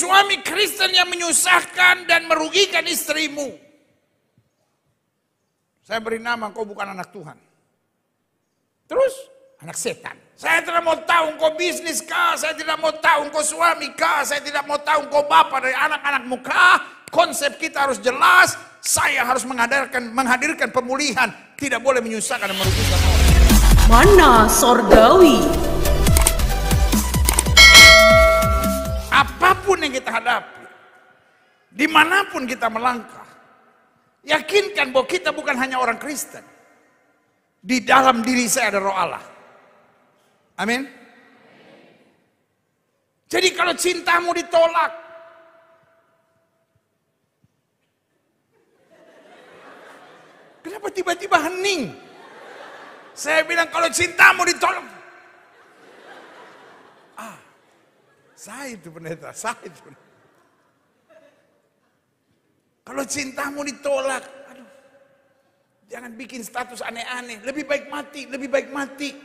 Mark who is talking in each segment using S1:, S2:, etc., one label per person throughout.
S1: suami Kristen yang menyusahkan dan merugikan istrimu. Saya beri nama engkau bukan anak Tuhan. Terus anak setan. Saya tidak mau tahu engkau bisnis kah, saya tidak mau tahu engkau suami kah, saya tidak mau tahu engkau bapak dari anak-anakmu kah. Konsep kita harus jelas, saya harus menghadirkan pemulihan, tidak boleh menyusahkan dan merugikan orang.
S2: Mana Sorgawi?
S1: Apapun yang kita hadapi, dimanapun kita melangkah, yakinkan bahwa kita bukan hanya orang Kristen. Di dalam diri saya ada roh Allah. Amin. Jadi kalau cintamu ditolak, kenapa tiba-tiba hening? Saya bilang kalau cintamu ditolak. Saya itu pendeta, saya itu. Kalau cintamu ditolak, aduh, jangan bikin status aneh-aneh. Lebih baik mati, lebih baik mati.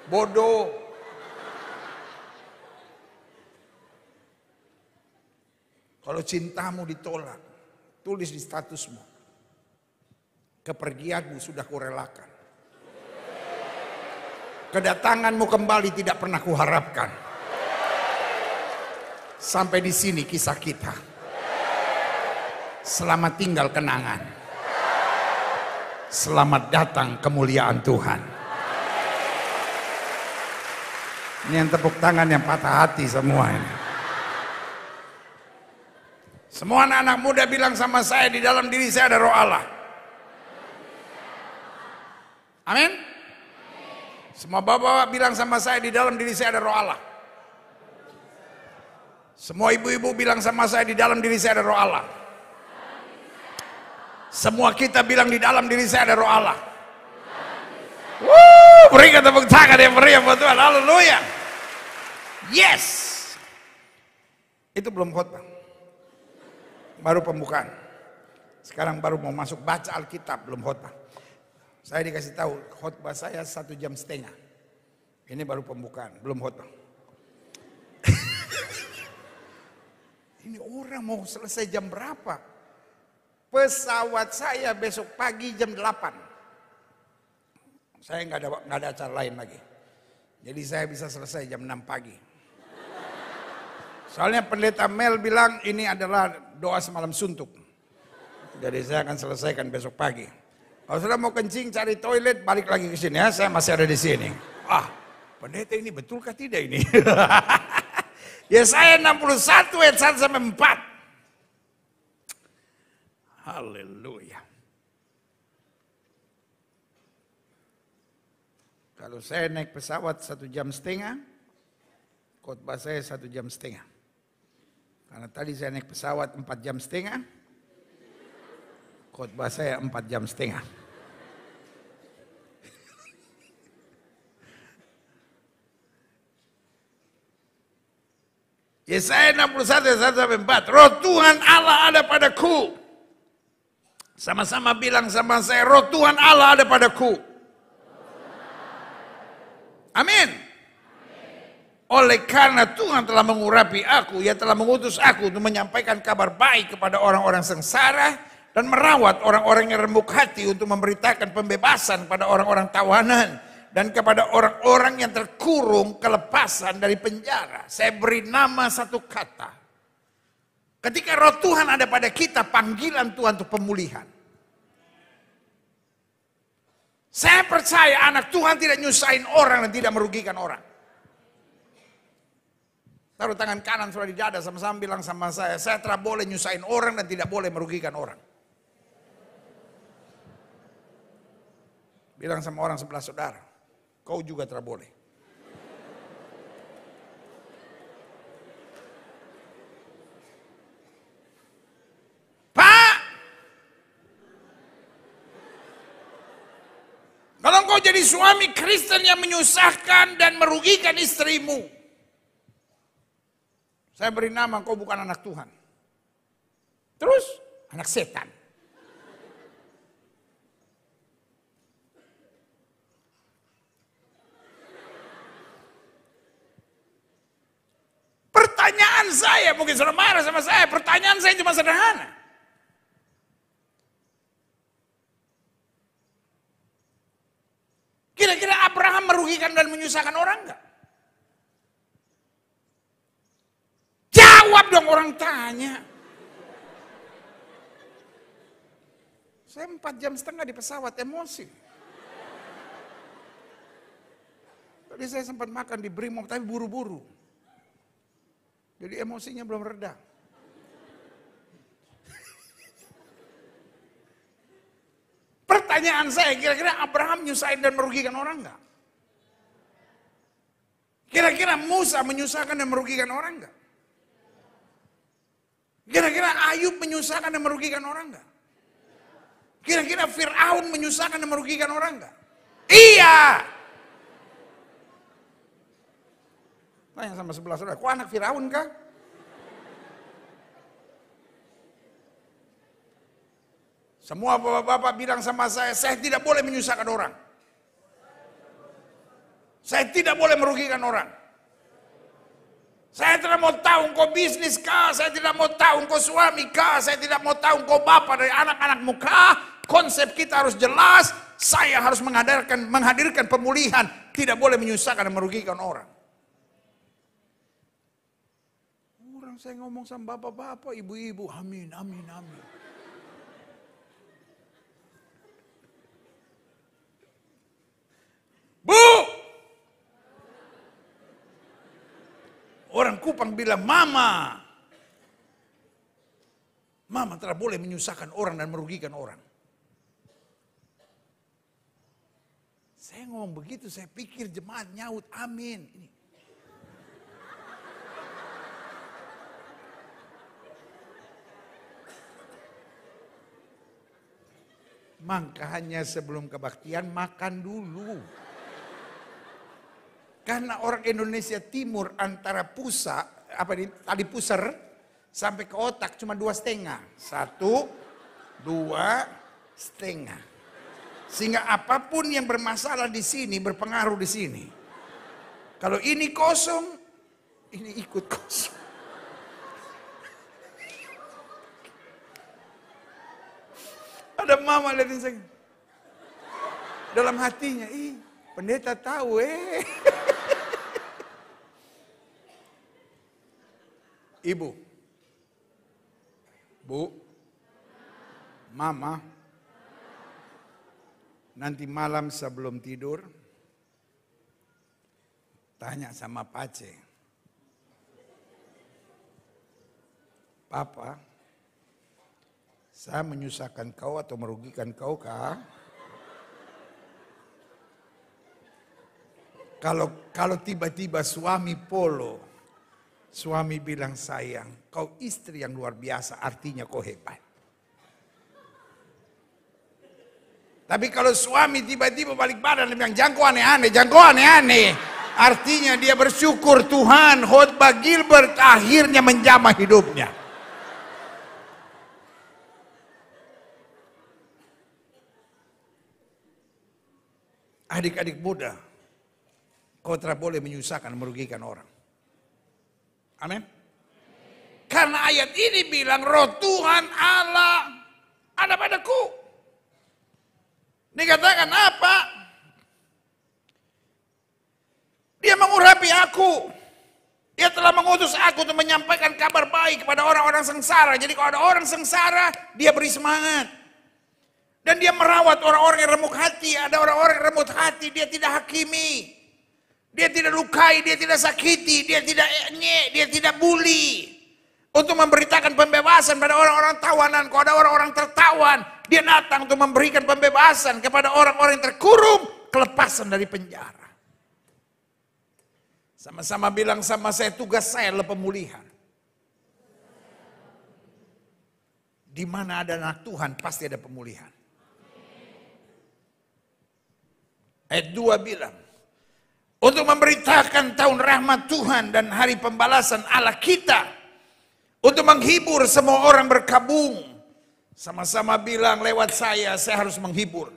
S1: Bodoh. Kalau cintamu ditolak, tulis di statusmu. Kepergianmu sudah kurelakan. Kedatanganmu kembali tidak pernah kuharapkan. Sampai di sini kisah kita. Selamat tinggal kenangan. Selamat datang kemuliaan Tuhan. Ini yang tepuk tangan yang patah hati semua ini. Semua anak-anak muda bilang sama saya, di dalam diri saya ada roh Allah. Amin. Semua bapak-bapak bilang sama saya, di dalam diri saya ada roh Allah. Semua ibu-ibu bilang sama saya, di dalam diri saya ada roh Allah. Semua kita bilang di dalam diri saya ada roh Allah. Berikan tepuk tangan yang meriah buat Tuhan. Haleluya. Yes. Itu belum khotbah. Baru pembukaan. Sekarang baru mau masuk baca Alkitab, belum khotbah. Saya dikasih tahu khotbah saya 1,5 jam. Ini baru pembukaan, belum khotbah. Ini orang mau selesai jam berapa? Pesawat saya besok pagi jam 8. Saya nggak ada acara lain lagi. Jadi saya bisa selesai jam 6 pagi. Soalnya pendeta Mel bilang ini adalah doa semalam suntuk. Jadi saya akan selesaikan besok pagi. Kalau sudah mau kencing cari toilet balik lagi ke sini ya. Saya masih ada di sini. Pendeta ini betulkah tidak ini? Yesaya 61 ayat 1 sampai 4. Haleluya. Kalau saya naik pesawat 1,5 jam, khotbah saya 1,5 jam. Karena tadi saya naik pesawat 4,5 jam, khotbah saya 4,5 jam. Yesaya 61 ayat 1 sampai 4. Roh Tuhan Allah ada padaku. Sama-sama bilang sama saya, roh Tuhan Allah ada padaku. Amin. Oleh karena Tuhan telah mengurapi aku, Ia telah mengutus aku untuk menyampaikan kabar baik kepada orang-orang sengsara dan merawat orang-orang yang remuk hati, untuk memberitakan pembebasan pada orang-orang tawanan dan kepada orang-orang yang terkurung kelepasan dari penjara. Saya beri nama satu kata. Ketika roh Tuhan ada pada kita, panggilan Tuhan untuk pemulihan. Saya percaya anak Tuhan tidak nyusahin orang dan tidak merugikan orang. Taruh tangan kanan sudah di dada, sama-sama bilang sama saya tidak boleh nyusahin orang dan tidak boleh merugikan orang. Bilang sama orang sebelah saudara, kau juga tidak boleh. Pak, kalau engkau jadi suami Kristen yang menyusahkan dan merugikan istrimu, saya beri nama engkau bukan anak Tuhan. Terus anak setan. Pertanyaan saya, mungkin saudara marah sama saya, pertanyaan saya cuma sederhana. Kira-kira Abraham merugikan dan menyusahkan orang enggak? Jawab dong, orang tanya. Saya 4,5 jam di pesawat, emosi. Tadi saya sempat makan di Brimob, tapi buru-buru. Jadi emosinya belum reda. Pertanyaan saya, kira-kira Abraham nyusahin dan merugikan orang enggak? Kira-kira Musa menyusahkan dan merugikan orang enggak? Kira-kira Ayub menyusahkan dan merugikan orang enggak? Kira-kira Fir'aun menyusahkan dan merugikan orang enggak? Iya. Tanya sama sebelah saudara, kok anak Fir'aun kah? Semua bapak-bapak bilang sama saya tidak boleh menyusahkan orang. Saya tidak boleh merugikan orang. Saya tidak mau tahu engkau bisnis kah, saya tidak mau tahu engkau suami kah, saya tidak mau tahu engkau bapak dari anak-anakmu kah. Konsep kita harus jelas, saya harus menghadirkan pemulihan, tidak boleh menyusahkan dan merugikan orang. Orang saya ngomong sama bapak-bapak, ibu-ibu, amin, amin, amin. Bu! Orang Kupang bilang, Mama tidak boleh menyusahkan orang dan merugikan orang. Saya ngomong begitu, saya pikir jemaat nyaut, amin. Ini. Makanya sebelum kebaktian makan dulu. Karena orang Indonesia Timur antara tali pusar sampai ke otak cuma 2,5. 1, 2,5. Sehingga apapun yang bermasalah di sini berpengaruh di sini. Kalau ini kosong, ini ikut kosong. Ada mama lihatin saya. Dalam hatinya, pendeta tahu Ibu, Bu, Mama, nanti malam sebelum tidur, tanya sama Pace, Papa, saya menyusahkan kau atau merugikan kau kah? Kalau tiba-tiba suami polo, suami bilang sayang, kau istri yang luar biasa, artinya kau hebat. Tapi kalau suami tiba-tiba balik badan dan bilang jangkau aneh-aneh, artinya dia bersyukur Tuhan, khotbah Gilbert akhirnya menjamah hidupnya. Adik-adik muda, kau tidak boleh menyusahkan, merugikan orang. Amin. Karena ayat ini bilang roh Tuhan Allah ada padaku. Dikatakan apa? Dia mengurapi aku. Dia telah mengutus aku untuk menyampaikan kabar baik kepada orang-orang sengsara. Jadi kalau ada orang sengsara, dia beri semangat. Dan dia merawat orang-orang yang remuk hati. Ada orang-orang yang remuk hati, dia tidak hakimi. Dia tidak lukai, dia tidak sakiti, dia tidak dia tidak bully. Untuk memberitakan pembebasan pada orang-orang tawanan. Kalau ada orang-orang tertawan, dia datang untuk memberikan pembebasan kepada orang-orang yang terkurung, kelepasan dari penjara. Sama-sama bilang sama saya, tugas saya adalah pemulihan. Di mana ada anak Tuhan, pasti ada pemulihan. Ayat 2 bilang, untuk memberitakan tahun rahmat Tuhan dan hari pembalasan Allah kita. Untuk menghibur semua orang berkabung. Sama-sama bilang lewat saya harus menghibur.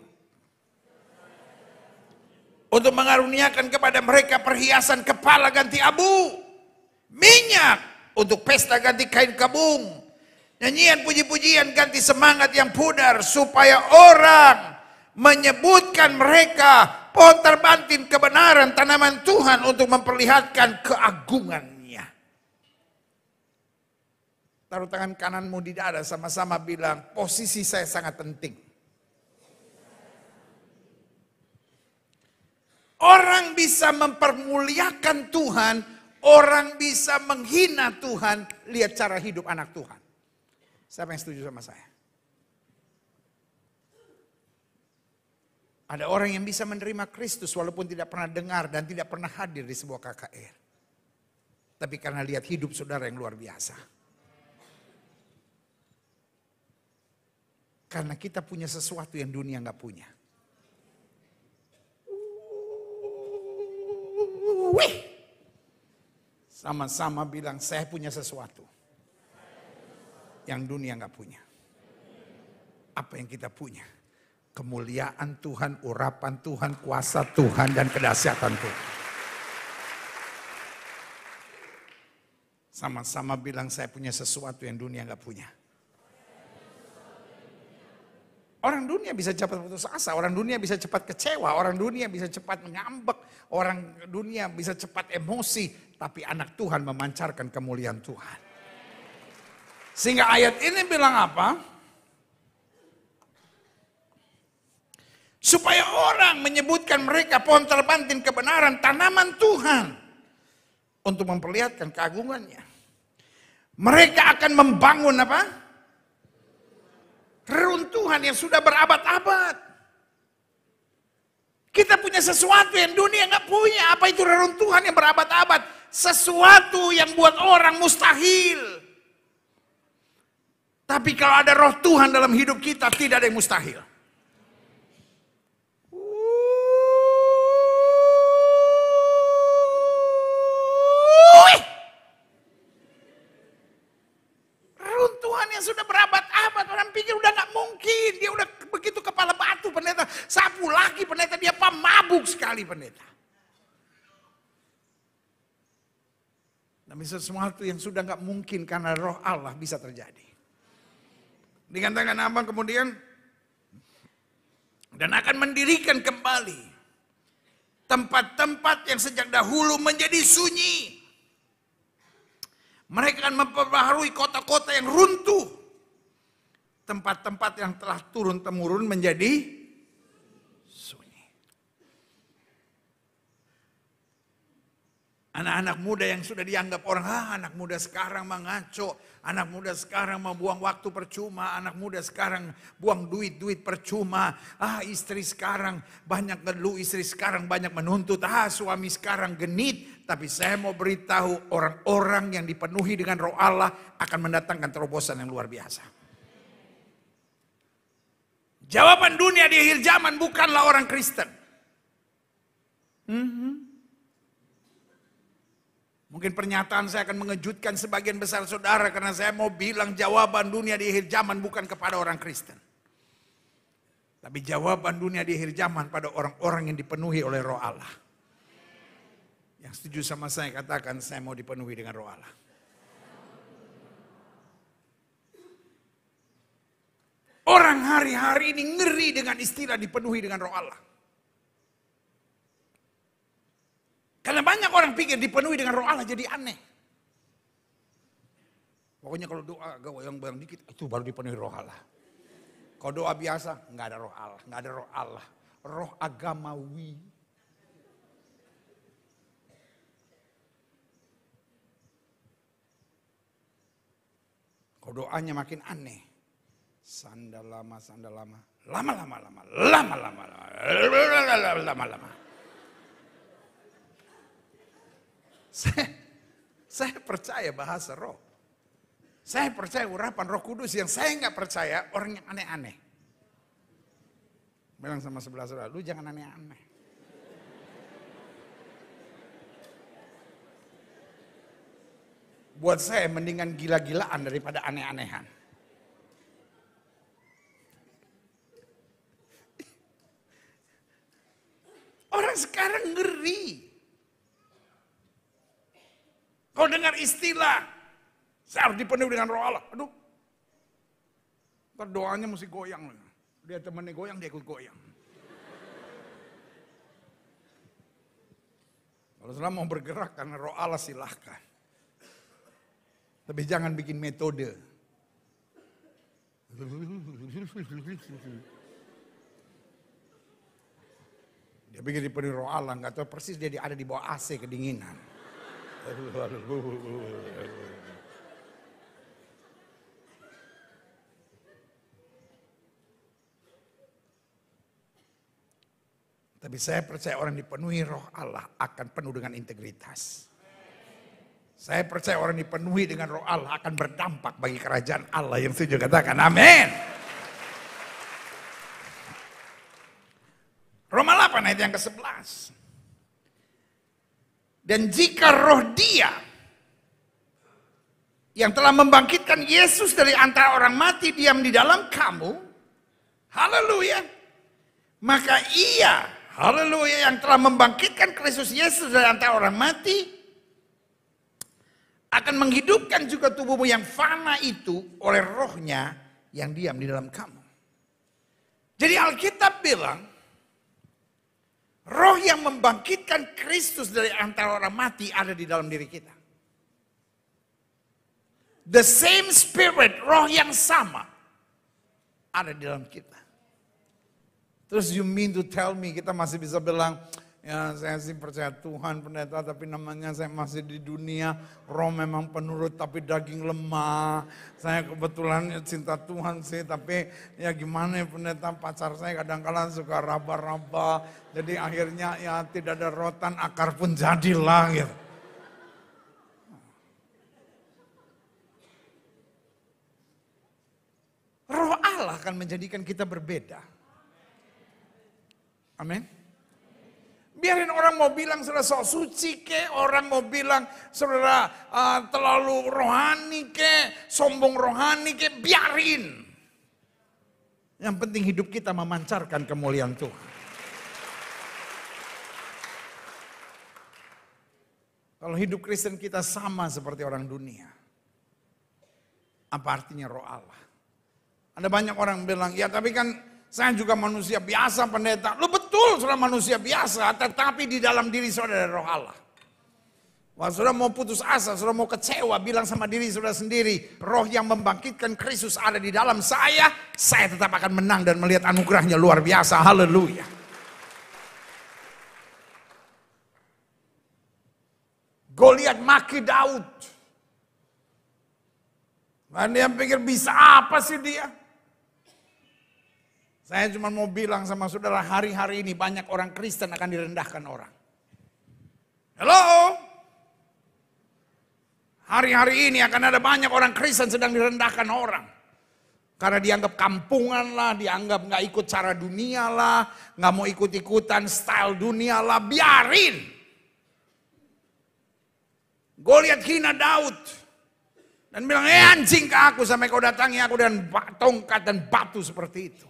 S1: Untuk mengaruniakan kepada mereka perhiasan kepala ganti abu. Minyak Untuk pesta ganti kain kabung. Nyanyian puji-pujian ganti semangat yang pudar. Supaya orang menyebutkan mereka pohon terbantin kebenaran tanaman Tuhan untuk memperlihatkan keagungannya. Taruh tangan kananmu di dada, sama-sama bilang, posisi saya sangat penting. Orang bisa mempermuliakan Tuhan, orang bisa menghina Tuhan. Lihat cara hidup anak Tuhan. Siapa yang setuju sama saya? Ada orang yang bisa menerima Kristus walaupun tidak pernah dengar dan tidak pernah hadir di sebuah KKR. Tapi karena lihat hidup saudara yang luar biasa. Karena kita punya sesuatu yang dunia nggak punya. Wih. Sama-sama bilang, saya punya sesuatu yang dunia nggak punya. Apa yang kita punya? Kemuliaan Tuhan, urapan Tuhan, kuasa Tuhan, dan kedahsyatan Tuhan. Sama-sama bilang, saya punya sesuatu yang dunia nggak punya. Orang dunia bisa cepat putus asa, orang dunia bisa cepat kecewa, orang dunia bisa cepat ngambek, orang dunia bisa cepat emosi. Tapi anak Tuhan memancarkan kemuliaan Tuhan. Sehingga ayat ini bilang apa? Supaya orang menyebutkan mereka pohon terbantin kebenaran, tanaman Tuhan. Untuk memperlihatkan keagungannya. Mereka akan membangun apa? Reruntuhan yang sudah berabad-abad. Kita punya sesuatu yang dunia nggak punya. Apa itu reruntuhan yang berabad-abad? Sesuatu yang buat orang mustahil. Tapi kalau ada roh Tuhan dalam hidup kita, tidak ada yang mustahil. Reruntuhan yang sudah berabad-abad, orang pikir udah nggak mungkin. Dia udah begitu kepala batu pendeta, sapu lagi pendeta, dia pemabuk sekali pendeta. Tapi sesuatu yang sudah nggak mungkin karena roh Allah bisa terjadi. Dikatakan apa kemudian? Dan akan mendirikan kembali tempat-tempat yang sejak dahulu menjadi sunyi. Mereka akan memperbaharui kota-kota yang runtuh. Tempat-tempat yang telah turun-temurun menjadi sunyi. Anak-anak muda yang sudah dianggap orang, anak muda sekarang mengaco, anak muda sekarang membuang waktu percuma, anak muda sekarang buang duit percuma, istri sekarang banyak ngeluh, istri sekarang banyak menuntut, suami sekarang genit. Tapi saya mau beritahu, orang-orang yang dipenuhi dengan roh Allah akan mendatangkan terobosan yang luar biasa. Jawaban dunia di akhir zaman bukanlah orang Kristen. Mungkin pernyataan saya akan mengejutkan sebagian besar saudara, karena saya mau bilang jawaban dunia di akhir zaman bukan kepada orang Kristen. Tapi jawaban dunia di akhir zaman pada orang-orang yang dipenuhi oleh roh Allah. Yang setuju sama saya katakan, saya mau dipenuhi dengan roh Allah. Orang hari-hari ini ngeri dengan istilah dipenuhi dengan roh Allah. Karena banyak orang pikir dipenuhi dengan roh Allah jadi aneh. Pokoknya kalau doa goyang-goyang dikit, itu baru dipenuhi roh Allah. Kalau doa biasa, nggak ada roh Allah, nggak ada roh Allah. Roh agamawi. Kalau doanya makin aneh. Sandal lama. Lama. Saya percaya bahasa roh. Saya percaya urapan Roh Kudus. Yang saya nggak percaya orang yang aneh-aneh. Bilang sama sebelah saudara, lu jangan aneh-aneh. Buat saya mendingan gila-gilaan daripada aneh-anehan. Orang sekarang ngeri. Kau dengar istilah Saya harus dipenuhi dengan roh Allah. Aduh. Ntar doanya mesti goyang. Dia temennya goyang, dia ikut goyang. Kalau saudara mau bergerak karena roh Allah silahkan. Tapi jangan bikin metode. Dia pikir dipenuhi roh Allah, nggak tahu persis dia ada di bawah AC kedinginan. Tapi saya percaya orang dipenuhi roh Allah akan penuh dengan integritas. Saya percaya orang dipenuhi dengan roh Allah akan berdampak bagi kerajaan Allah. Yang setuju katakan amin. Roma 8 ayat yang ke-11. Dan jika roh Dia yang telah membangkitkan Yesus dari antara orang mati diam di dalam kamu, haleluya, maka Ia, haleluya, yang telah membangkitkan Kristus Yesus dari antara orang mati akan menghidupkan juga tubuhmu yang fana itu oleh rohnya yang diam di dalam kamu. Jadi Alkitab bilang, roh yang membangkitkan Kristus dari antara orang mati ada di dalam diri kita. The same spirit, roh yang sama ada di dalam kita. Terus you mean to tell me kita masih bisa bilang, ya saya sih percaya Tuhan pendeta, tapi namanya saya masih di dunia, roh memang penurut tapi daging lemah. Saya kebetulan cinta Tuhan sih, tapi ya gimana ya pendeta, pacar saya kadang-kadang suka raba-raba. Jadi akhirnya ya tidak ada rotan, akar pun jadilah gitu. Roh Allah akan menjadikan kita berbeda. Amin. Biarin orang mau bilang saudara sok suci ke, orang mau bilang saudara terlalu rohani ke, sombong rohani ke, biarin. Yang penting hidup kita memancarkan kemuliaan Tuhan. Kalau hidup Kristen kita sama seperti orang dunia, apa artinya roh Allah? Ada banyak orang bilang, ya tapi kan saya juga manusia biasa pendeta. Lu betul saudara manusia biasa, tetapi di dalam diri saudara ada roh Allah. Wah saudara mau putus asa, saudara mau kecewa, bilang sama diri saudara sendiri, roh yang membangkitkan Kristus ada di dalam saya tetap akan menang dan melihat anugerahnya luar biasa. Haleluya. Goliat maki Daud. Dan dia pikir bisa apa sih dia? Saya cuma mau bilang sama saudara, hari-hari ini banyak orang Kristen akan direndahkan orang. Halo? Hari-hari ini akan ada banyak orang Kristen sedang direndahkan orang. Karena dianggap kampungan lah, dianggap gak ikut cara dunia lah, gak mau ikut-ikutan style dunia lah, biarin. Goliat hina Daud. Dan bilang, anjing ke aku sampai kau datangi aku dengan tongkat dan batu seperti itu.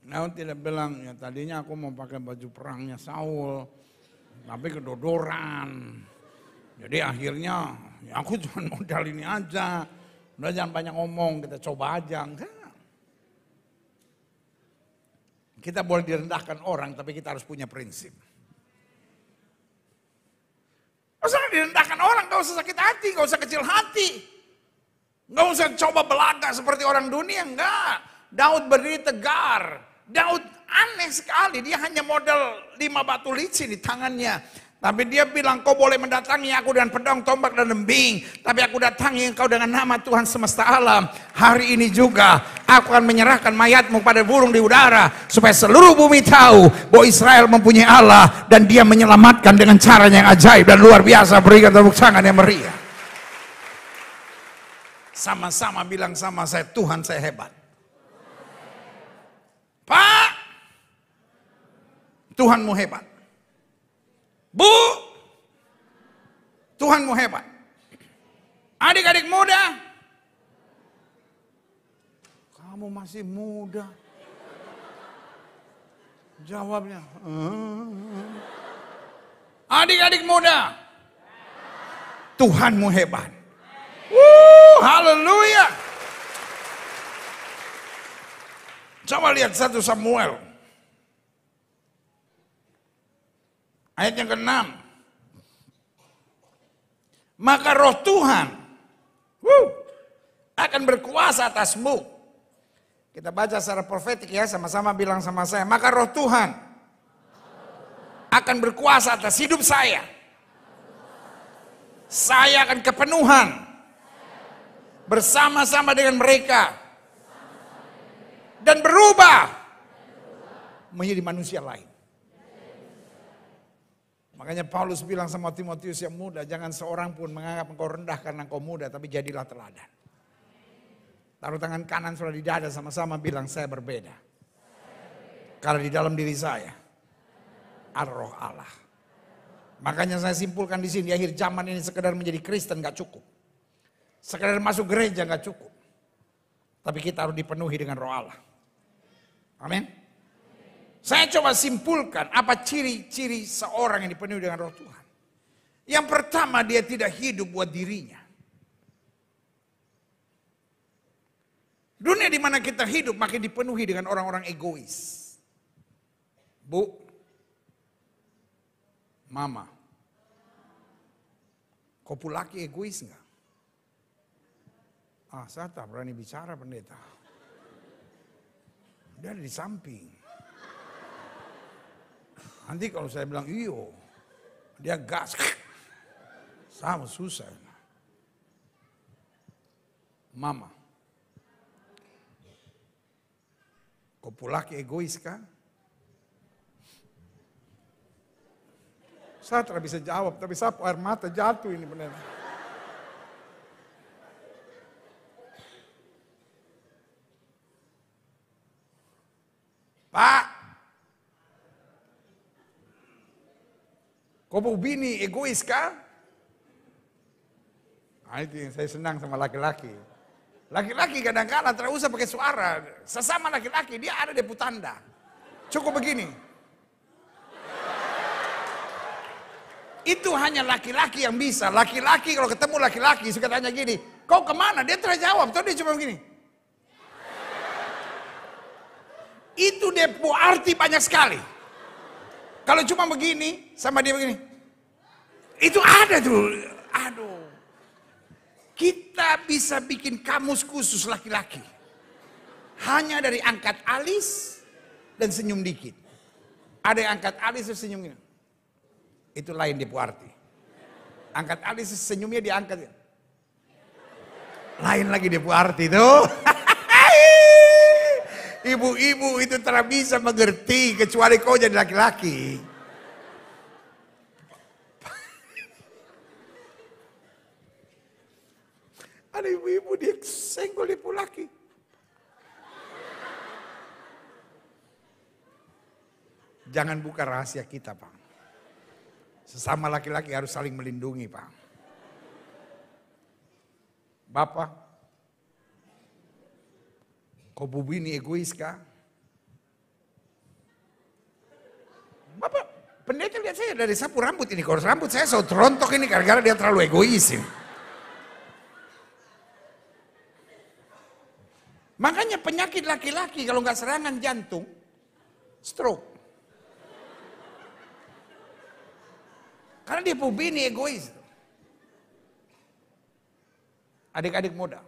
S1: Daud tidak bilang, ya tadinya aku mau pakai baju perangnya Saul, tapi kedodoran. Jadi akhirnya, ya aku cuma modal ini aja. Udah jangan banyak ngomong, kita coba aja. Enggak. Kita boleh direndahkan orang, tapi kita harus punya prinsip. Gak usah direndahkan orang, gak usah sakit hati, gak usah kecil hati. Gak usah coba belaga seperti orang dunia, enggak. Daud berdiri tegar. Daud aneh sekali, dia hanya modal 5 batu licin di tangannya. Tapi dia bilang, kau boleh mendatangi aku dengan pedang, tombak, dan lembing. Tapi aku datangi engkau dengan nama Tuhan semesta alam. Hari ini juga aku akan menyerahkan mayatmu pada burung di udara. Supaya seluruh bumi tahu bahwa Israel mempunyai Allah. Dan dia menyelamatkan dengan caranya yang ajaib dan luar biasa. Berikan tepuk tangan yang meriah. Sama-sama bilang sama saya, Tuhan saya hebat. Pak, Tuhanmu hebat. Bu, Tuhanmu hebat. Adik-adik muda, kamu masih muda. Jawabnya, adik-adik muda, Tuhanmu hebat. Haleluya. Coba lihat 1 Samuel. Ayat yang ke-6. Maka roh Tuhan akan berkuasa atasmu. Kita baca secara profetik ya, sama-sama bilang sama saya. Maka roh Tuhan akan berkuasa atas hidup saya. Saya akan kepenuhan bersama-sama dengan mereka. Dan berubah menjadi manusia lain. Makanya Paulus bilang sama Timotius yang muda, jangan seorang pun menganggap engkau rendah karena engkau muda, tapi jadilah teladan. Taruh tangan kanan sudah di dada, sama-sama bilang saya berbeda. Karena di dalam diri saya ada roh Allah. Makanya saya simpulkan di sini, di akhir zaman ini sekedar menjadi Kristen gak cukup. Sekedar masuk gereja gak cukup. Tapi kita harus dipenuhi dengan roh Allah. Amin. Saya coba simpulkan apa ciri-ciri seorang yang dipenuhi dengan roh Tuhan. Yang pertama, dia tidak hidup buat dirinya. Dunia di mana kita hidup makin dipenuhi dengan orang-orang egois. Bu, mama, kau laki egois enggak? Saya tak berani bicara pendeta. Dia ada di samping. Nanti kalau saya bilang iyo, dia gas. Sama susah. Mama, kau laki egois kan? Saya tidak bisa jawab, tapi saya air mata jatuh ini benar. Pak, kau bini egois kah? Itu yang saya senang sama laki-laki. Laki-laki kadang-kadang tidak usah pakai suara. Sesama laki-laki dia ada di tanda. Cukup begini. Itu hanya laki-laki yang bisa. Laki-laki kalau ketemu laki-laki suka tanya gini, kau kemana? Dia tidak jawab, tuh dia cuma begini. Itu dia arti banyak sekali. Kalau cuma begini, sama dia begini. Itu ada tuh. Aduh. Kita bisa bikin kamus khusus laki-laki. Hanya dari angkat alis dan senyum dikit. Ada yang angkat alis dan senyum gini. Itu lain dia arti. Angkat alis senyumnya diangkat. Lain lagi dia arti tuh. Ibu-ibu itu tidak bisa mengerti kecuali kau jadi laki-laki. Ada ibu-ibu dia senggol ibu laki. Jangan buka rahasia kita, Pak. Sesama laki-laki harus saling melindungi, Pak. Bapak, kau bini egois kah? Bapak, pendeta lihat saya dari sapu rambut ini. Kalau rambut saya so terontok ini gara-gara dia terlalu egois ini. Makanya penyakit laki-laki kalau nggak serangan jantung, stroke. Karena dia bini egois. Adik-adik muda.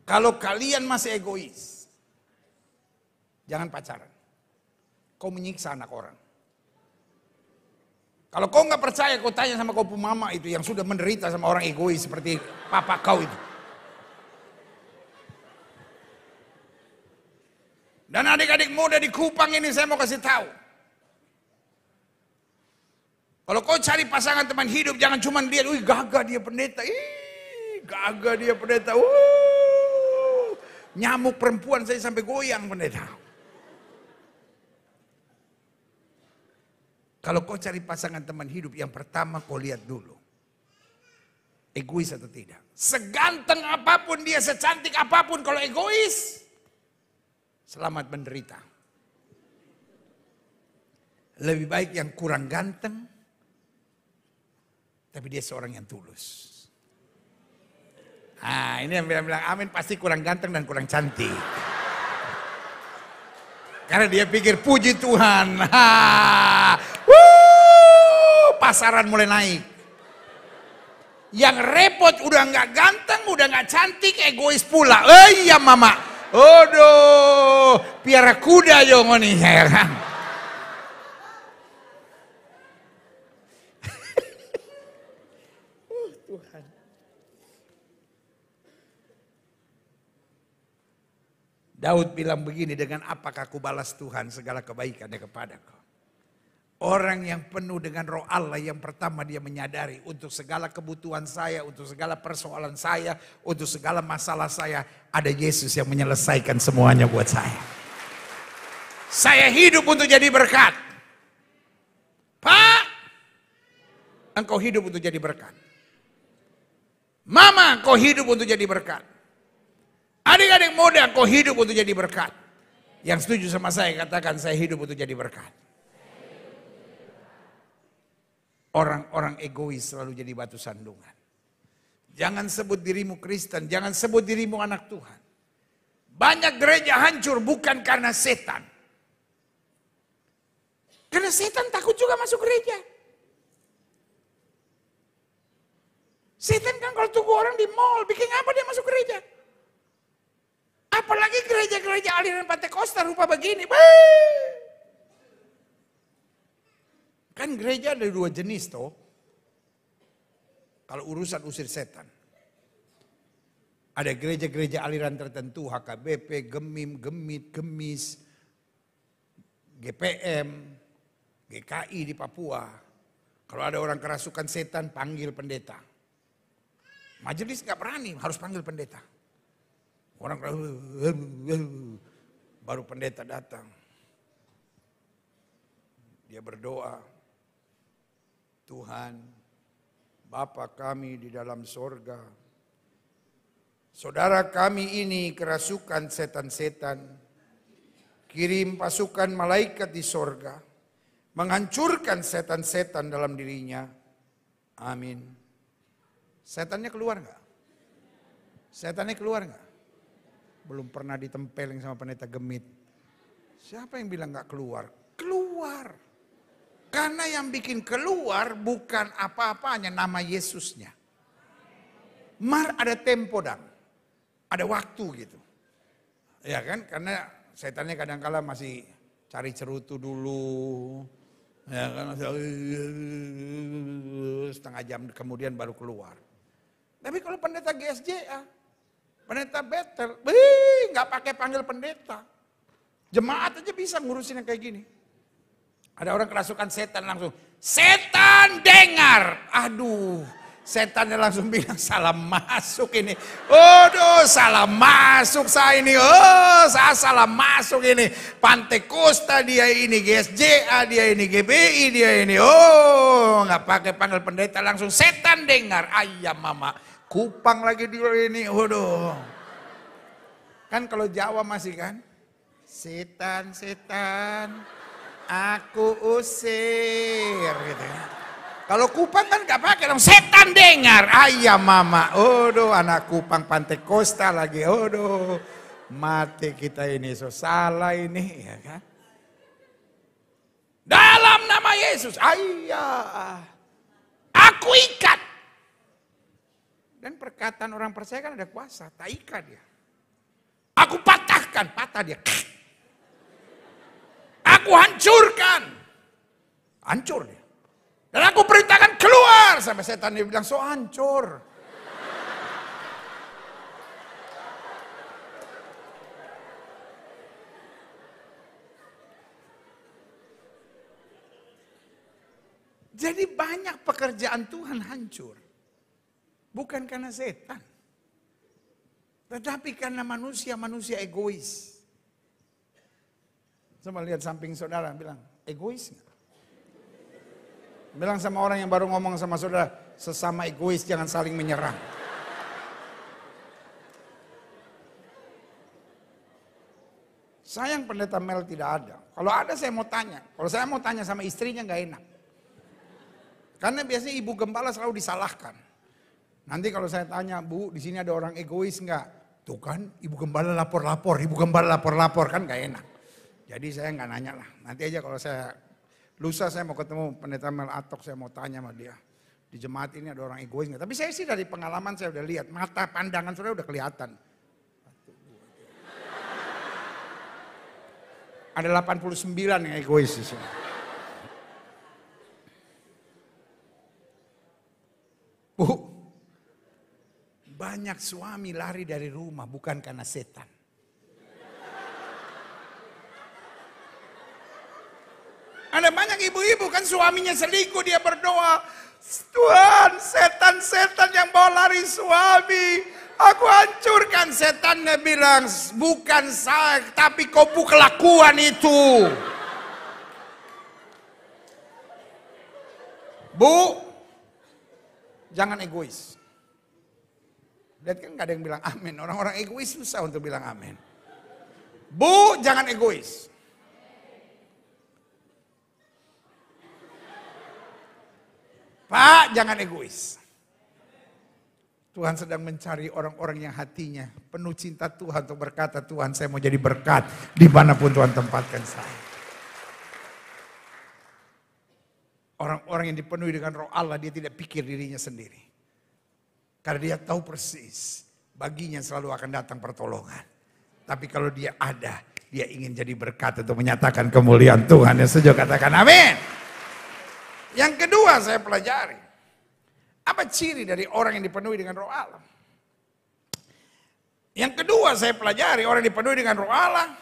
S1: Kalau kalian masih egois, jangan pacaran. Kau menyiksa anak orang. Kalau kau nggak percaya, kau tanya sama kau mama itu yang sudah menderita sama orang egois seperti papa kau itu. Dan adik-adik muda di Kupang ini saya mau kasih tahu. Kalau kau cari pasangan teman hidup, jangan cuma lihat, wih gagah dia pendeta, gagah dia pendeta, nyamuk perempuan saya sampai goyang pendeta. Kalau kau cari pasangan teman hidup, yang pertama kau lihat dulu. Egois atau tidak. Seganteng apapun dia, secantik apapun, kalau egois, selamat menderita. Lebih baik yang kurang ganteng, Tapi dia seorang yang tulus. Nah, ini yang bilang amin pasti kurang ganteng dan kurang cantik. Karena dia pikir puji Tuhan. Pasaran mulai naik. Yang repot udah nggak ganteng, udah nggak cantik, egois pula. Iya mama. Aduh, piara kuda yo ngoni ya kan. Tuhan. Daud bilang begini, dengan apakah aku balas Tuhan segala kebaikannya kepadaku. Orang yang penuh dengan roh Allah yang pertama dia menyadari untuk segala kebutuhan saya, untuk segala persoalan saya, untuk segala masalah saya, ada Yesus yang menyelesaikan semuanya buat saya. Saya hidup untuk jadi berkat. Pak, engkau hidup untuk jadi berkat. Mama, engkau hidup untuk jadi berkat. Adik-adik muda, engkau hidup untuk jadi berkat. Yang setuju sama saya katakan saya hidup untuk jadi berkat. Orang-orang egois selalu jadi batu sandungan. Jangan sebut dirimu Kristen, jangan sebut dirimu anak Tuhan. Banyak gereja hancur bukan karena setan. Karena setan takut juga masuk gereja. Setan kan kalau tunggu orang di mall, bikin apa dia masuk gereja? Apalagi gereja-gereja aliran Pentakosta rupa begini. Kan gereja ada dua jenis toh. Kalau urusan usir setan. Ada gereja-gereja aliran tertentu, HKBP, Gemim, Gemit, Gemis, GPM, GKI di Papua. Kalau ada orang kerasukan setan, panggil pendeta. Majelis gak berani, harus panggil pendeta. Orang baru pendeta datang. Dia berdoa. Tuhan, Bapa kami di dalam sorga, saudara kami ini kerasukan setan-setan, kirim pasukan malaikat di sorga, menghancurkan setan-setan dalam dirinya. Amin. Setannya keluar nggak? Setannya keluar nggak? Belum pernah ditempelin sama pendeta Gemit. Siapa yang bilang nggak keluar? Keluar. Karena yang bikin keluar bukan apa-apanya, nama Yesusnya. Ada tempo dong. Ada waktu gitu. Ya kan, karena setannya kadang-kala masih cari cerutu dulu. Ya kan, setengah jam kemudian baru keluar. Tapi kalau pendeta GSJA, pendeta Betel, nggak pakai panggil pendeta. Jemaat aja bisa ngurusin yang kayak gini. Ada orang kerasukan setan langsung, setan dengar. Aduh, setannya langsung bilang salah masuk ini. Aduh, salah masuk saya ini. Oh, saya salah masuk ini. Pentakosta dia ini, GSJA dia ini, GBI dia ini. Oh, nggak pakai panggil pendeta langsung setan dengar. Ayam mama, Kupang lagi di ini. Waduh. Kan kalau Jawa masih kan, setan-setan. Aku usir gitu ya. Kalau Kupang kan gak pakai dong, setan dengar. Ayam mama, aduh anak Kupang Pentakosta lagi, aduh mati kita ini, so salah ini ya kan. Dalam nama Yesus, ayah, aku ikat. Dan perkataan orang percaya kan ada kuasa, tak ikat dia. Aku patahkan, patah dia. Aku hancurkan. Hancur dia. Dan aku perintahkan keluar. Sampai setan dia bilang, so hancur. Jadi banyak pekerjaan Tuhan hancur. Bukan karena setan. Tetapi karena manusia egois. Coba lihat samping saudara, bilang, egois gak? Bilang sama orang yang baru ngomong sama saudara, sesama egois jangan saling menyerang. Sayang pendeta Mel tidak ada. Kalau ada saya mau tanya. Kalau saya mau tanya sama istrinya gak enak. Karena biasanya ibu gembala selalu disalahkan. Nanti kalau saya tanya, Bu, di sini ada orang egois enggak? Tuh kan, ibu gembala lapor-lapor, kan gak enak. Jadi saya nggak nanya lah. Nanti aja kalau lusa saya mau ketemu pendeta Mel Atok, saya mau tanya sama dia. Di jemaat ini ada orang egois nggak? Tapi saya sih dari pengalaman saya udah lihat, mata pandangan saudara udah kelihatan. Ada 89 yang egois di sini. Bu, banyak suami lari dari rumah bukan karena setan. Ada banyak ibu-ibu kan suaminya selingkuh, dia berdoa, Tuhan, setan-setan yang bawa lari suami, aku hancurkan. Setannya bilang, bukan saya, tapi kau kelakuan itu. Bu, jangan egois. Lihat kan gak ada yang bilang amin. Orang-orang egois susah untuk bilang amin. Bu, jangan egois. Pak, jangan egois. Tuhan sedang mencari orang-orang yang hatinya penuh cinta Tuhan untuk berkata, Tuhan saya mau jadi berkat dimanapun Tuhan tempatkan saya. Orang-orang yang dipenuhi dengan roh Allah, dia tidak pikir dirinya sendiri. Karena dia tahu persis, baginya selalu akan datang pertolongan. Tapi kalau dia ada, dia ingin jadi berkat untuk menyatakan kemuliaan Tuhan. Yang setuju katakan amin. Yang kedua saya pelajari, apa ciri dari orang yang dipenuhi dengan roh Allah? Yang kedua saya pelajari, orang yang dipenuhi dengan roh Allah,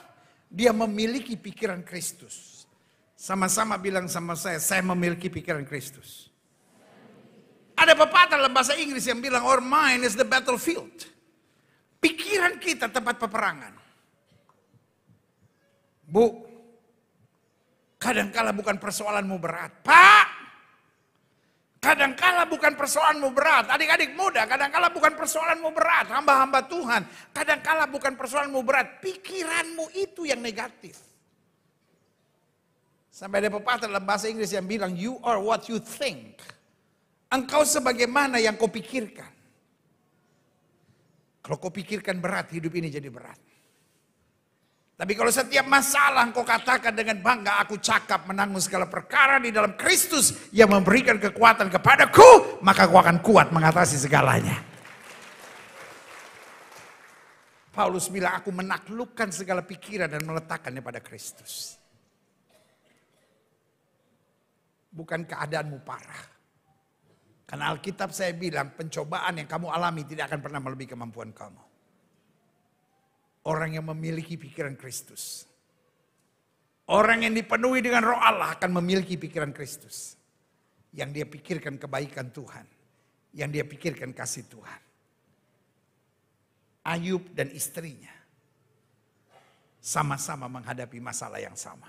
S1: dia memiliki pikiran Kristus. Sama-sama bilang sama saya memiliki pikiran Kristus. Ada pepatah dalam bahasa Inggris yang bilang, our mind is the battlefield. Pikiran kita tempat peperangan. Bu, kadangkala bukan persoalanmu berat. Pak, kadangkala bukan persoalanmu berat. Adik-adik muda, kadangkala bukan persoalanmu berat. Hamba-hamba Tuhan, kadangkala bukan persoalanmu berat. Pikiranmu itu yang negatif. Sampai ada pepatah dalam bahasa Inggris yang bilang, you are what you think. Engkau sebagaimana yang kau pikirkan. Kalau kau pikirkan berat, hidup ini jadi berat. Tapi kalau setiap masalah engkau katakan dengan bangga, aku cakap menanggung segala perkara di dalam Kristus yang memberikan kekuatan kepadaku, maka aku akan kuat mengatasi segalanya. Paulus bilang, aku menaklukkan segala pikiran dan meletakkannya pada Kristus. Bukan keadaanmu parah. Karena Alkitab saya bilang, pencobaan yang kamu alami tidak akan pernah melebihi kemampuan kamu. Orang yang memiliki pikiran Kristus. Orang yang dipenuhi dengan roh Allah akan memiliki pikiran Kristus. Yang dia pikirkan kebaikan Tuhan. Yang dia pikirkan kasih Tuhan. Ayub dan istrinya sama-sama menghadapi masalah yang sama.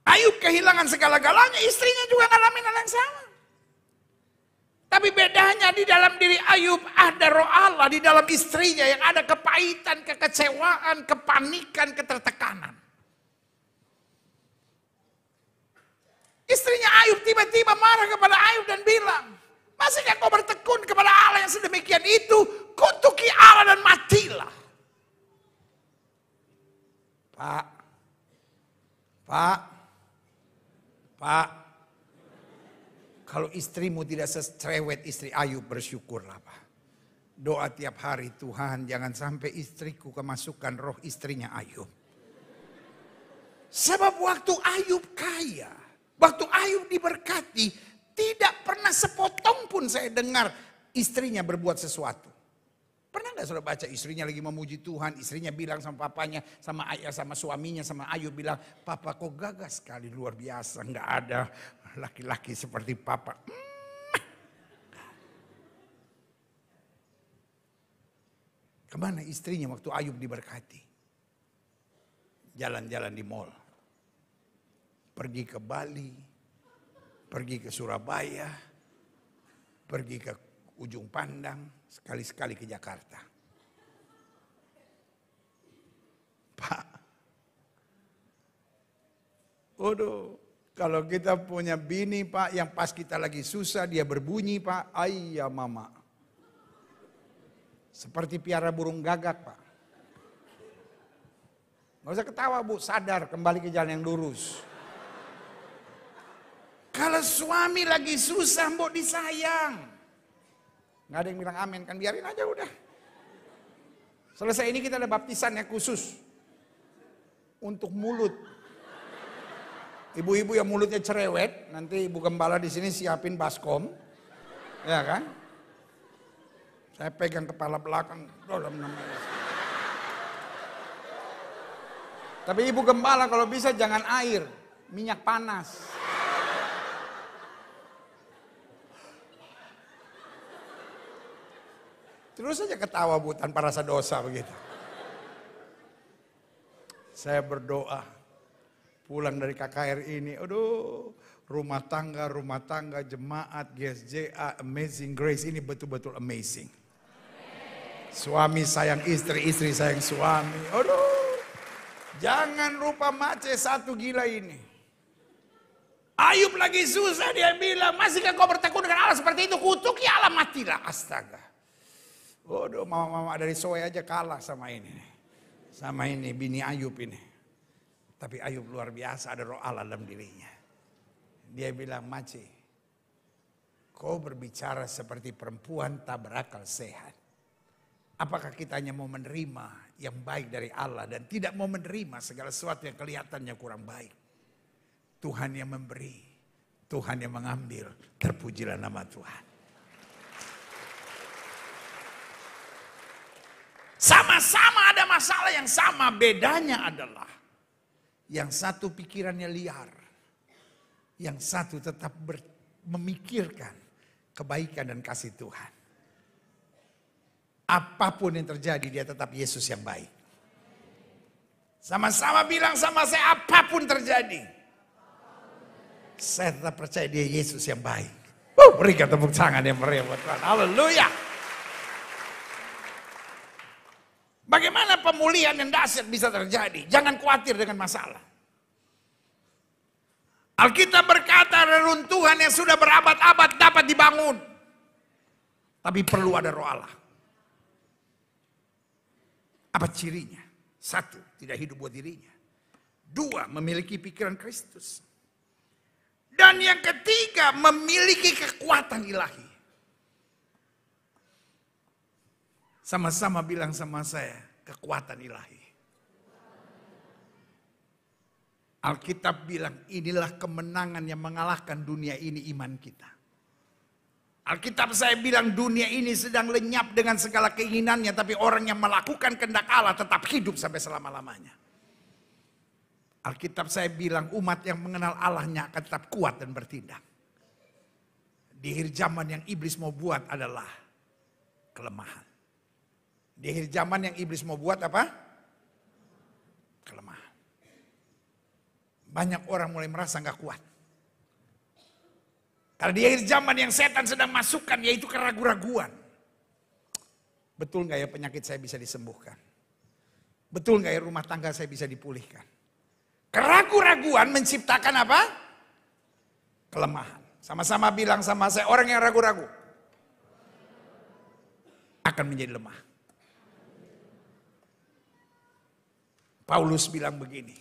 S1: Ayub kehilangan segala-galanya, istrinya juga ngalamin hal yang sama. Tapi bedanya di dalam diri Ayub ada roh Allah, di dalam istrinya yang ada kepahitan, kekecewaan, kepanikan, ketertekanan. Istrinya Ayub tiba-tiba marah kepada Ayub dan bilang, masihkah kau bertekun kepada Allah yang sedemikian itu? Kutuki Allah dan matilah. Pak, kalau istrimu tidak secerewet istri Ayub, bersyukurlah Pak. Doa tiap hari, Tuhan jangan sampai istriku kemasukan roh istrinya Ayub. Sebab waktu Ayub kaya, waktu Ayub diberkati, tidak pernah sepotong pun saya dengar istrinya berbuat sesuatu. Pernah gak saudara baca istrinya lagi memuji Tuhan, istrinya bilang sama papanya, sama ayah, sama suaminya, sama Ayub bilang, papa kok gagah sekali, luar biasa, gak ada laki-laki seperti papa. Kemana istrinya waktu Ayub diberkati? Jalan-jalan di mall. Pergi ke Bali, pergi ke Surabaya, pergi ke Ujung Pandang, sekali-sekali ke Jakarta. Pak, waduh, Kalau kita punya bini Pak, yang pas kita lagi susah dia berbunyi Pak, ayah mama. Seperti piara burung gagak Pak. Gak usah ketawa Bu, sadar kembali ke jalan yang lurus. Kalau suami lagi susah mbok disayang. Gak ada yang bilang amin kan, biarin aja udah. Selesai ini kita ada baptisan yang khusus. Untuk mulut. Ibu-ibu yang mulutnya cerewet, nanti Ibu Gembala di sini siapin baskom, ya kan? Saya pegang kepala belakang, dalam nama Yesus. Tapi Ibu Gembala kalau bisa jangan air, minyak panas. Terus saja ketawa Bu tanpa rasa dosa begitu. Saya berdoa. Pulang dari KKR ini, aduh, rumah tangga, jemaat, GSJA, Amazing Grace ini betul-betul amazing. Suami sayang istri, istri sayang suami. Aduh, jangan lupa mace satu gila ini. Ayub lagi susah, dia bilang, masihkah kau bertekun dengan Allah seperti itu? Kutuk ya Allah, matilah. Astaga. Waduh, mama-mama dari Soe aja kalah sama ini. Sama ini, bini Ayub ini. Tapi Ayub luar biasa, ada roh Allah dalam dirinya. Dia bilang, Maci, kau berbicara seperti perempuan tak berakal sehat. Apakah kita hanya mau menerima yang baik dari Allah dan tidak mau menerima segala sesuatu yang kelihatannya kurang baik. Tuhan yang memberi, Tuhan yang mengambil, terpujilah nama Tuhan. Sama-sama ada masalah yang sama, bedanya adalah yang satu pikirannya liar, yang satu tetap memikirkan kebaikan dan kasih Tuhan. Apapun yang terjadi dia tetap Yesus yang baik. Sama-sama bilang sama saya, apapun terjadi, saya tetap percaya dia Yesus yang baik. Berikan tepuk tangan yang meriah buat Tuhan. Haleluya. Bagaimana pemulihan yang dahsyat bisa terjadi? Jangan khawatir dengan masalah. Alkitab berkata reruntuhan yang sudah berabad-abad dapat dibangun. Tapi perlu ada roh Allah. Apa cirinya? Satu, tidak hidup buat dirinya. Dua, memiliki pikiran Kristus. Dan yang ketiga, memiliki kekuatan ilahi. Sama-sama bilang sama saya, kekuatan ilahi. Alkitab bilang inilah kemenangan yang mengalahkan dunia ini, iman kita. Alkitab saya bilang dunia ini sedang lenyap dengan segala keinginannya, tapi orang yang melakukan kehendak Allah tetap hidup sampai selama-lamanya. Alkitab saya bilang umat yang mengenal Allahnya akan tetap kuat dan bertindak. Di akhir zaman yang iblis mau buat adalah kelemahan. Di akhir zaman yang iblis mau buat apa? Kelemahan. Banyak orang mulai merasa gak kuat. Karena di akhir zaman yang setan sedang masukkan yaitu keraguan-raguan. Betul gak ya penyakit saya bisa disembuhkan? Betul gak ya rumah tangga saya bisa dipulihkan? Keraguan-raguan menciptakan apa? Kelemahan. Sama-sama bilang sama saya, orang yang ragu-ragu akan menjadi lemah. Paulus bilang begini,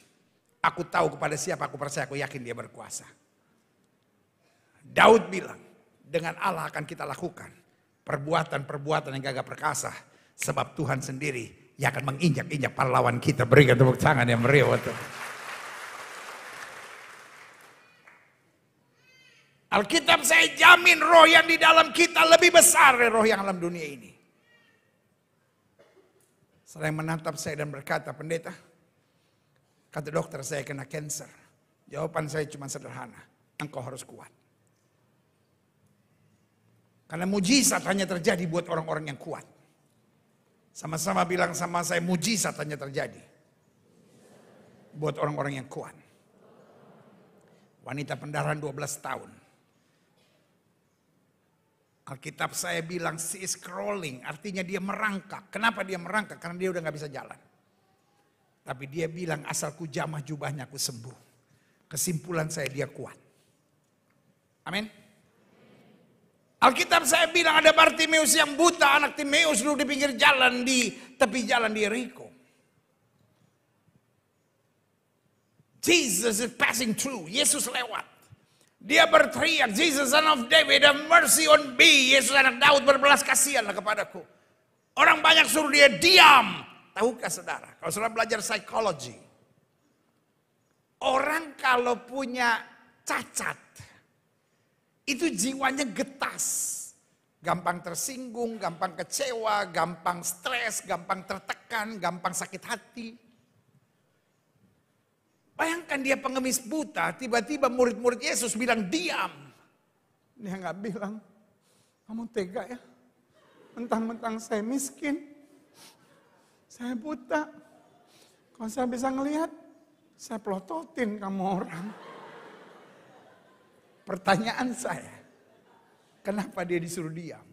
S1: aku tahu kepada siapa aku percaya, aku yakin dia berkuasa. Daud bilang, dengan Allah akan kita lakukan perbuatan-perbuatan yang gagah perkasa, sebab Tuhan sendiri yang akan menginjak-injak para lawan kita. Berikan tepuk tangan yang meriah buat Tuhan. Alkitab saya jamin roh yang di dalam kita lebih besar dari roh yang dalam dunia ini. Selain menatap saya dan berkata, pendeta, kata dokter saya kena kanker. Jawaban saya cuma sederhana, engkau harus kuat. Karena mujizat hanya terjadi buat orang-orang yang kuat. Sama-sama bilang sama saya, mujizat hanya terjadi buat orang-orang yang kuat. Wanita pendarahan 12 tahun. Alkitab saya bilang she is crawling, artinya dia merangkak. Kenapa dia merangkak? Karena dia udah gak bisa jalan. Tapi dia bilang asal ku jamah jubahnya aku sembuh. Kesimpulan saya, dia kuat. Amin. Alkitab saya bilang ada Bartimeus yang buta, anak Timeus duduk di pinggir jalan, di tepi jalan di Yeriko. Jesus is passing through. Yesus lewat. Dia berteriak, Jesus son of David, have mercy on me. Yesus anak Daud, berbelas kasihanlah kepadaku. Orang banyak suruh dia diam. Tahukah saudara, kalau saudara belajar psikologi, orang kalau punya cacat, itu jiwanya getas. Gampang tersinggung, gampang kecewa, gampang stres, gampang tertekan, gampang sakit hati. Bayangkan dia pengemis buta, tiba-tiba murid-murid Yesus bilang diam. Dia nggak bilang, kamu tega ya? Mentang-mentang saya miskin, saya buta. Kalau saya bisa ngelihat, saya pelototin kamu orang. Pertanyaan saya, kenapa dia disuruh diam?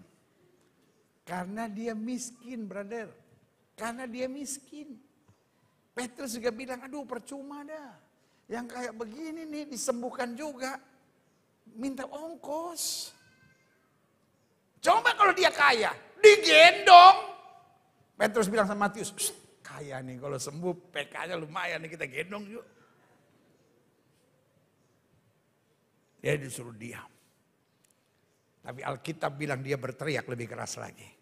S1: Karena dia miskin, brother. Karena dia miskin. Petrus juga bilang, aduh percuma dah. Yang kayak begini nih disembuhkan juga. Minta ongkos. Coba kalau dia kaya, digendong. Petrus bilang sama Matius, kaya nih kalau sembuh PK-nya lumayan nih kita gendong yuk. Dia disuruh diam. Tapi Alkitab bilang dia berteriak lebih keras lagi.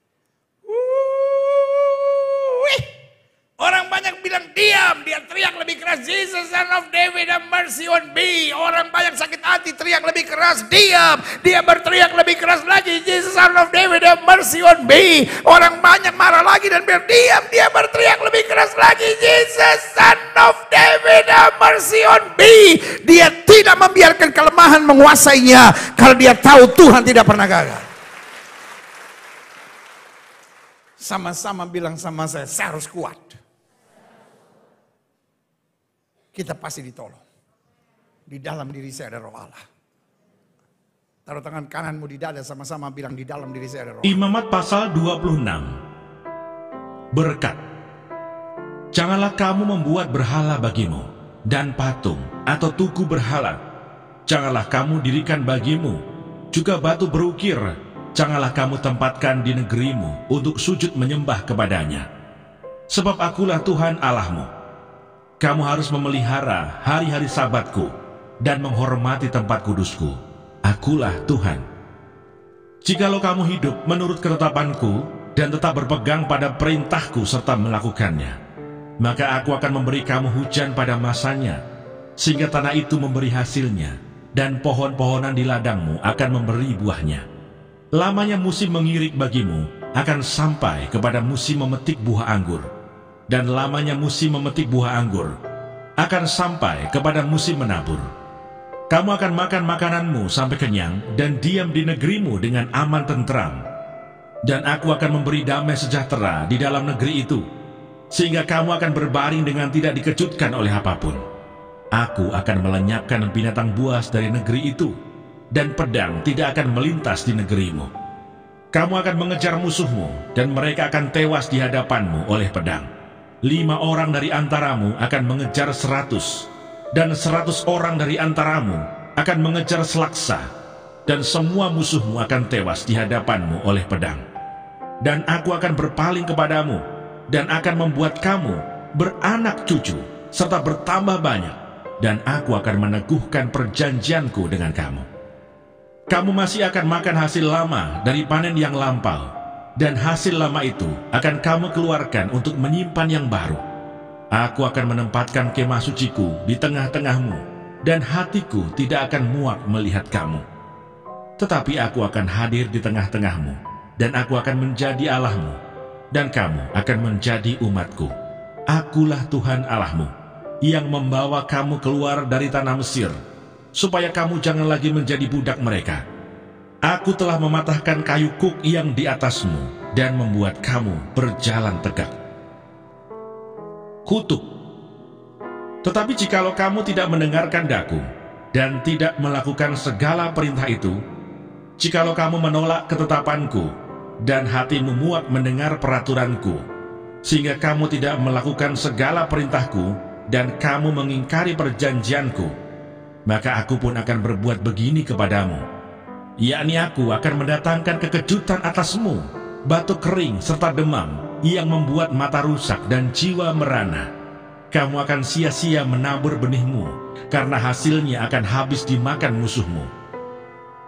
S1: Orang banyak bilang diam, dia teriak lebih keras, Jesus son of David have mercy on me. Orang banyak sakit hati teriak lebih keras, diam. Dia berteriak lebih keras lagi, Jesus son of David have mercy on me. Orang banyak marah lagi dan bilang diam. Dia berteriak lebih keras lagi, Jesus son of David have mercy on me. Dia tidak membiarkan kelemahan menguasainya, kalau dia tahu Tuhan tidak pernah gagal. Sama-sama bilang sama saya harus kuat. Kita pasti ditolong. Di dalam diri saya ada roh Allah. Taruh tangan kananmu di dada, sama-sama bilang di dalam diri saya ada roh Allah.
S3: Imamat pasal 26. Berkat. Janganlah kamu membuat berhala bagimu, dan patung atau tugu berhala. Janganlah kamu dirikan bagimu, juga batu berukir. Janganlah kamu tempatkan di negerimu untuk sujud menyembah kepadanya. Sebab akulah Tuhan Allahmu. Kamu harus memelihara hari-hari sabatku dan menghormati tempat kudusku. Akulah Tuhan. Jikalau kamu hidup menurut ketetapanku dan tetap berpegang pada perintahku serta melakukannya, maka aku akan memberi kamu hujan pada masanya, sehingga tanah itu memberi hasilnya, dan pohon-pohonan di ladangmu akan memberi buahnya. Lamanya musim mengirik bagimu akan sampai kepada musim memetik buah anggur, dan lamanya musim memetik buah anggur akan sampai kepada musim menabur. Kamu akan makan makananmu sampai kenyang dan diam di negerimu dengan aman tentram. Dan aku akan memberi damai sejahtera di dalam negeri itu, sehingga kamu akan berbaring dengan tidak dikejutkan oleh apapun. Aku akan melenyapkan binatang buas dari negeri itu, dan pedang tidak akan melintas di negerimu. Kamu akan mengejar musuhmu, dan mereka akan tewas di hadapanmu oleh pedang. 5 orang dari antaramu akan mengejar 100, dan 100 orang dari antaramu akan mengejar selaksa, dan semua musuhmu akan tewas di hadapanmu oleh pedang. Dan aku akan berpaling kepadamu, dan akan membuat kamu beranak cucu, serta bertambah banyak, dan aku akan meneguhkan perjanjianku dengan kamu. Kamu masih akan makan hasil lama dari panen yang lampau, dan hasil lama itu akan kamu keluarkan untuk menyimpan yang baru. Aku akan menempatkan kemah suciku di tengah-tengahmu, dan hatiku tidak akan muak melihat kamu. Tetapi aku akan hadir di tengah-tengahmu, dan aku akan menjadi Allahmu, dan kamu akan menjadi umatku. Akulah Tuhan Allahmu, yang membawa kamu keluar dari tanah Mesir, supaya kamu jangan lagi menjadi budak mereka. Aku telah mematahkan kayu kuk yang di atasmu dan membuat kamu berjalan tegak. Kutuk. Tetapi jikalau kamu tidak mendengarkan daku dan tidak melakukan segala perintah itu, jikalau kamu menolak ketetapanku dan hatimu muak mendengar peraturanku, sehingga kamu tidak melakukan segala perintahku dan kamu mengingkari perjanjianku, maka aku pun akan berbuat begini kepadamu, yakni aku akan mendatangkan kekejutan atasmu, batuk kering serta demam yang membuat mata rusak dan jiwa merana. Kamu akan sia-sia menabur benihmu, karena hasilnya akan habis dimakan musuhmu.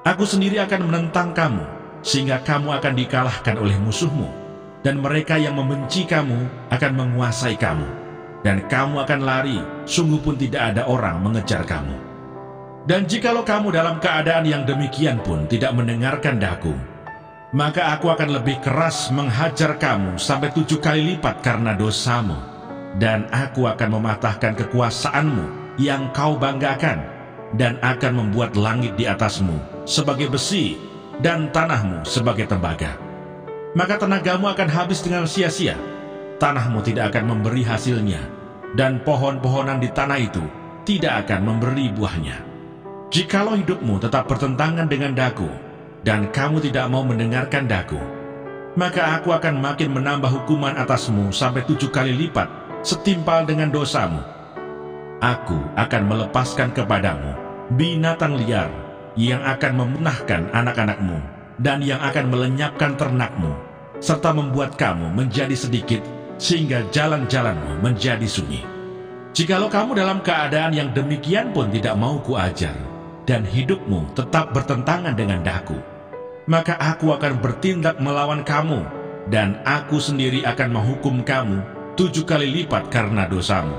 S3: Aku sendiri akan menentang kamu, sehingga kamu akan dikalahkan oleh musuhmu, dan mereka yang membenci kamu akan menguasai kamu, dan kamu akan lari, sungguh pun tidak ada orang mengejar kamu. Dan jikalau kamu dalam keadaan yang demikian pun tidak mendengarkan daku, maka aku akan lebih keras menghajar kamu sampai 7 kali lipat karena dosamu, dan aku akan mematahkan kekuasaanmu yang kau banggakan, dan akan membuat langit di atasmu sebagai besi dan tanahmu sebagai tembaga. Maka tenagamu akan habis dengan sia-sia, tanahmu tidak akan memberi hasilnya, dan pohon-pohonan di tanah itu tidak akan memberi buahnya. Jikalau hidupmu tetap bertentangan dengan daku, dan kamu tidak mau mendengarkan daku, maka aku akan makin menambah hukuman atasmu sampai 7 kali lipat setimpal dengan dosamu. Aku akan melepaskan kepadamu binatang liar yang akan memunahkan anak-anakmu, dan yang akan melenyapkan ternakmu, serta membuat kamu menjadi sedikit, sehingga jalan-jalanmu menjadi sunyi. Jikalau kamu dalam keadaan yang demikian pun tidak mau kuajar, dan hidupmu tetap bertentangan dengan daku, maka aku akan bertindak melawan kamu, dan aku sendiri akan menghukum kamu 7 kali lipat karena dosamu.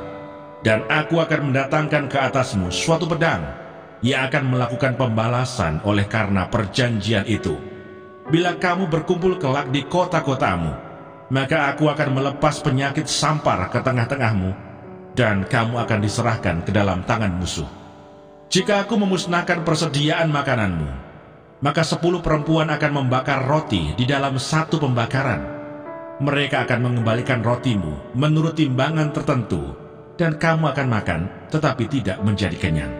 S3: Dan aku akan mendatangkan ke atasmu suatu pedang yang akan melakukan pembalasan oleh karena perjanjian itu. Bila kamu berkumpul kelak di kota-kotamu, maka aku akan melepas penyakit sampar ke tengah-tengahmu, dan kamu akan diserahkan ke dalam tangan musuh. Jika aku memusnahkan persediaan makananmu, maka 10 perempuan akan membakar roti di dalam satu pembakaran. Mereka akan mengembalikan rotimu menurut timbangan tertentu, dan kamu akan makan tetapi tidak menjadi kenyang.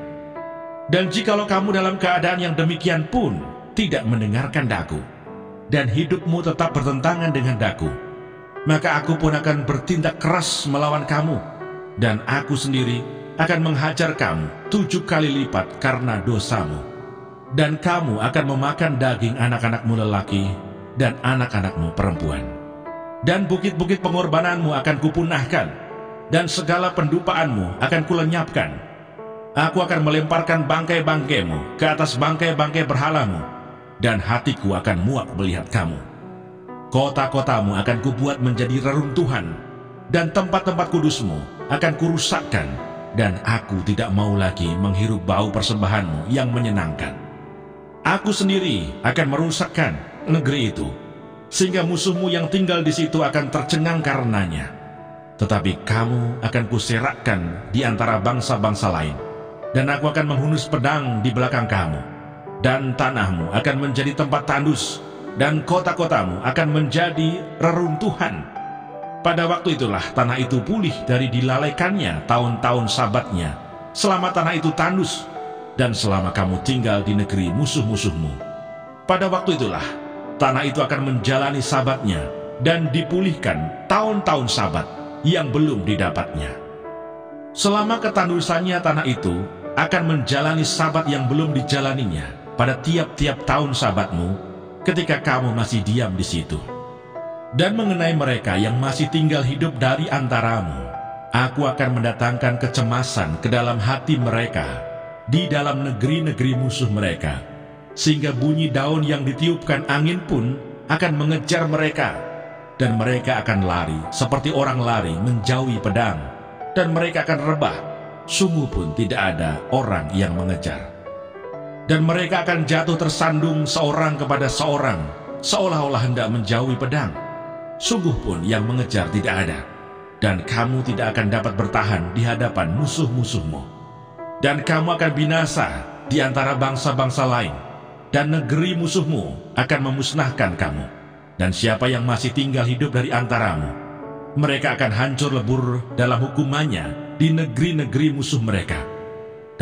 S3: Dan jikalau kamu dalam keadaan yang demikian pun tidak mendengarkan daku, dan hidupmu tetap bertentangan dengan daku, maka aku pun akan bertindak keras melawan kamu, dan aku sendiri akan menghajar kamu 7 kali lipat karena dosamu. Dan kamu akan memakan daging anak-anakmu lelaki dan anak-anakmu perempuan. Dan bukit-bukit pengorbananmu akan kupunahkan, dan segala pendupaanmu akan kulenyapkan. Aku akan melemparkan bangkai-bangkaimu ke atas bangkai-bangkai berhalamu, dan hatiku akan muak melihat kamu. Kota-kotamu akan kubuat menjadi reruntuhan, dan tempat-tempat kudusmu akan kurusakkan, dan aku tidak mau lagi menghirup bau persembahanmu yang menyenangkan. Aku sendiri akan merusakkan negeri itu, sehingga musuhmu yang tinggal di situ akan tercengang karenanya. Tetapi kamu akan kuserakkan di antara bangsa-bangsa lain, dan aku akan menghunus pedang di belakang kamu, dan tanahmu akan menjadi tempat tandus, dan kota-kotamu akan menjadi reruntuhan. Pada waktu itulah tanah itu pulih dari dilalaikannya tahun-tahun sabatnya, selama tanah itu tandus, dan selama kamu tinggal di negeri musuh-musuhmu. Pada waktu itulah tanah itu akan menjalani sabatnya, dan dipulihkan tahun-tahun sabat yang belum didapatnya. Selama ketandusannya tanah itu akan menjalani sabat yang belum dijalaninya pada tiap-tiap tahun sabatmu, ketika kamu masih diam di situ. Dan mengenai mereka yang masih tinggal hidup dari antaramu, aku akan mendatangkan kecemasan ke dalam hati mereka di dalam negeri-negeri musuh mereka, sehingga bunyi daun yang ditiupkan angin pun akan mengejar mereka, dan mereka akan lari seperti orang lari menjauhi pedang, dan mereka akan rebah, sungguh pun tidak ada orang yang mengejar. Dan mereka akan jatuh tersandung seorang kepada seorang, seolah-olah hendak menjauhi pedang, sungguh pun yang mengejar tidak ada, dan kamu tidak akan dapat bertahan di hadapan musuh-musuhmu. Dan kamu akan binasa di antara bangsa-bangsa lain, dan negeri musuhmu akan memusnahkan kamu. Dan siapa yang masih tinggal hidup dari antaramu, mereka akan hancur lebur dalam hukumannya di negeri-negeri musuh mereka.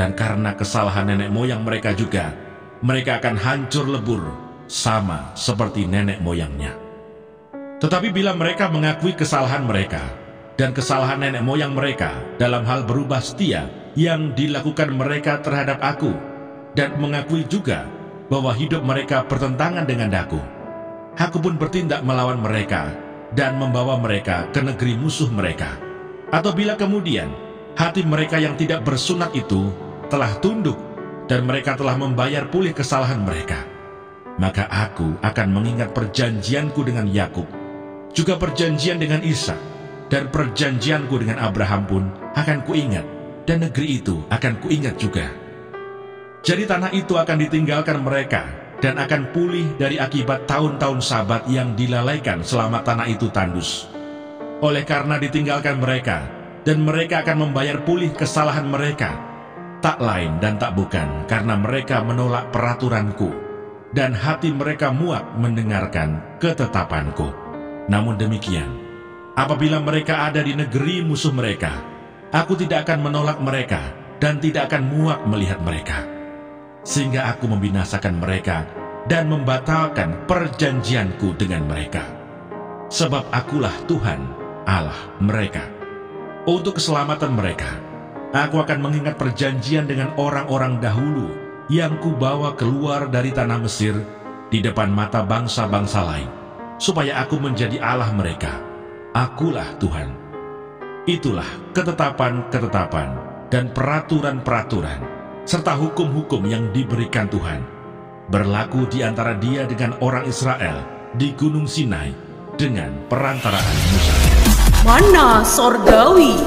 S3: Dan karena kesalahan nenek moyang mereka juga, mereka akan hancur lebur sama seperti nenek moyangnya. Tetapi bila mereka mengakui kesalahan mereka dan kesalahan nenek moyang mereka dalam hal berubah setia yang dilakukan mereka terhadap aku, dan mengakui juga bahwa hidup mereka bertentangan dengan aku. Aku pun bertindak melawan mereka dan membawa mereka ke negeri musuh mereka. Atau bila kemudian hati mereka yang tidak bersunat itu telah tunduk dan mereka telah membayar pulih kesalahan mereka, maka aku akan mengingat perjanjianku dengan Yakub, juga perjanjian dengan Ishak, dan perjanjianku dengan Abraham pun akan kuingat, dan negeri itu akan kuingat juga. Jadi tanah itu akan ditinggalkan mereka, dan akan pulih dari akibat tahun-tahun Sabat yang dilalaikan selama tanah itu tandus. Oleh karena ditinggalkan mereka, dan mereka akan membayar pulih kesalahan mereka, tak lain dan tak bukan karena mereka menolak peraturanku, dan hati mereka muak mendengarkan ketetapanku. Namun demikian, apabila mereka ada di negeri musuh mereka, aku tidak akan menolak mereka dan tidak akan muak melihat mereka, sehingga aku membinasakan mereka dan membatalkan perjanjianku dengan mereka. Sebab akulah Tuhan Allah mereka. Untuk keselamatan mereka, aku akan mengingat perjanjian dengan orang-orang dahulu yang kubawa keluar dari tanah Mesir di depan mata bangsa-bangsa lain, supaya aku menjadi Allah mereka. Akulah Tuhan. Itulah ketetapan-ketetapan dan peraturan-peraturan serta hukum-hukum yang diberikan Tuhan, berlaku di antara Dia dengan orang Israel di Gunung Sinai dengan perantaraan Musa.
S2: Mana Sorgawi.